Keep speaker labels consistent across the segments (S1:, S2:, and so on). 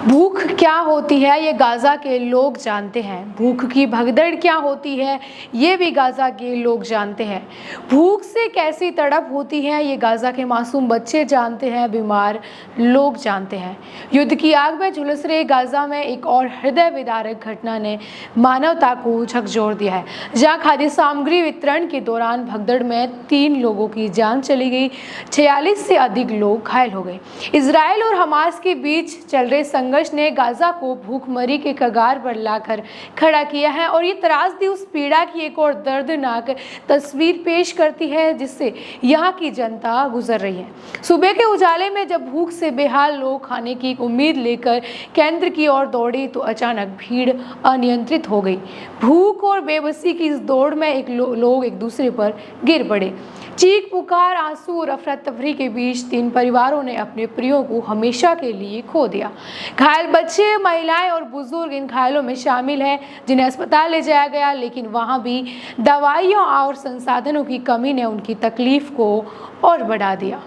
S1: भूख क्या होती है ये गाज़ा के लोग जानते हैं। भूख की भगदड़ क्या होती है ये भी गाज़ा के लोग जानते हैं। भूख से कैसी तड़प होती है ये गाज़ा के मासूम बच्चे जानते हैं, बीमार लोग जानते हैं। युद्ध की आग में झुलस रहे गाज़ा में एक और हृदय विदारक घटना ने मानवता को झकझोर दिया है, जहां खाद्य सामग्री वितरण के दौरान भगदड़ में 3 लोगों की जान चली गई, 46 से अधिक लोग घायल हो गए। इजराइल और हमास के बीच चल रहे संघर्ष ने गाज़ा को भूखमरी के कगार पर लाकर खड़ा किया है और ये त्रासदी उस पीड़ा की एक और दर्दनाक तस्वीर पेश करती है जिससे यहाँ की जनता गुजर रही है। सुबह के उजाले में जब भूख से बेहाल लोग खाने की उम्मीद लेकर केंद्र की ओर दौड़े तो अचानक भीड़ अनियंत्रित हो गई। भूख और बेबसी की इस दौड़ में लोग एक दूसरे पर गिर पड़े। चीख पुकार, आंसू और अफरा तफरी के बीच 3 परिवारों ने अपने प्रियों को हमेशा के लिए खो दिया। घायल बच्चे, महिलाएं और बुजुर्ग इन घायलों में शामिल हैं जिन्हें अस्पताल ले जाया गया, लेकिन वहां भी दवाइयों और संसाधनों की कमी ने उनकी तकलीफ को और बढ़ा दिया।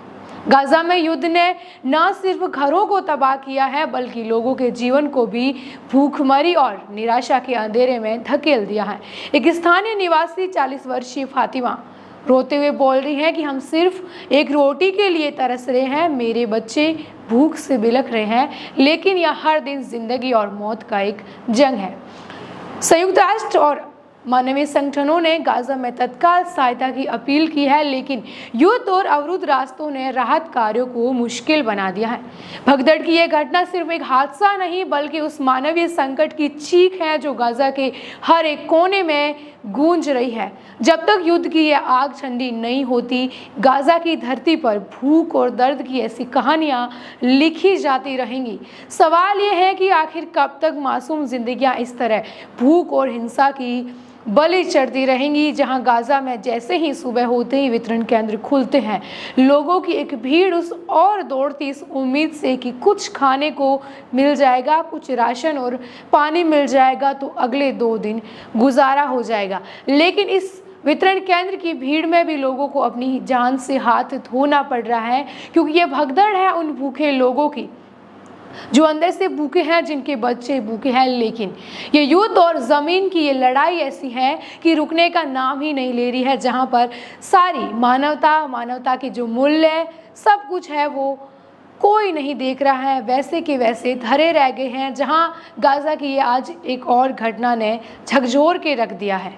S1: गाज़ा में युद्ध ने न सिर्फ घरों को तबाह किया है बल्कि लोगों के जीवन को भी भूखमरी और निराशा के अंधेरे में धकेल दिया है। एक स्थानीय निवासी 40 वर्षीय फातिमा रोते हुए बोल रही है कि हम सिर्फ एक रोटी के लिए तरस रहे हैं, मेरे बच्चे भूख से बिलख रहे हैं, लेकिन यह हर दिन जिंदगी और मौत का एक जंग है। संयुक्त राष्ट्र और मानवीय संगठनों ने गाज़ा में तत्काल सहायता की अपील की है, लेकिन युद्ध और अवरुद्ध रास्तों ने राहत कार्यों को मुश्किल बना दिया है। भगदड़ की यह घटना सिर्फ एक हादसा नहीं बल्कि उस मानवीय संकट की चीख है जो गाज़ा के हर एक कोने में गूंज रही है। जब तक युद्ध की यह आग ठंडी नहीं होती, गाज़ा की धरती पर भूख और दर्द की ऐसी कहानियां लिखी जाती रहेंगी। सवाल यह है कि आखिर कब तक मासूम जिंदगियां इस तरह भूख और हिंसा की बलि चढ़ती रहेंगी। जहां गाज़ा में जैसे ही सुबह होते ही वितरण केंद्र खुलते हैं, लोगों की एक भीड़ उस और दौड़ती इस उम्मीद से कि कुछ खाने को मिल जाएगा, कुछ राशन और पानी मिल जाएगा तो अगले 2 दिन गुजारा हो जाएगा। लेकिन इस वितरण केंद्र की भीड़ में भी लोगों को अपनी जान से हाथ धोना पड़ रहा है, क्योंकि ये भगदड़ है उन भूखे लोगों की जो अंदर से भूखे हैं, जिनके बच्चे भूखे हैं। लेकिन ये युद्ध और ज़मीन की ये लड़ाई ऐसी है कि रुकने का नाम ही नहीं ले रही है, जहाँ पर सारी मानवता के जो मूल्य सब कुछ है वो कोई नहीं देख रहा है, वैसे के वैसे धरे रह गए हैं। जहाँ गाज़ा की ये आज एक और घटना ने झकझोर के रख दिया है।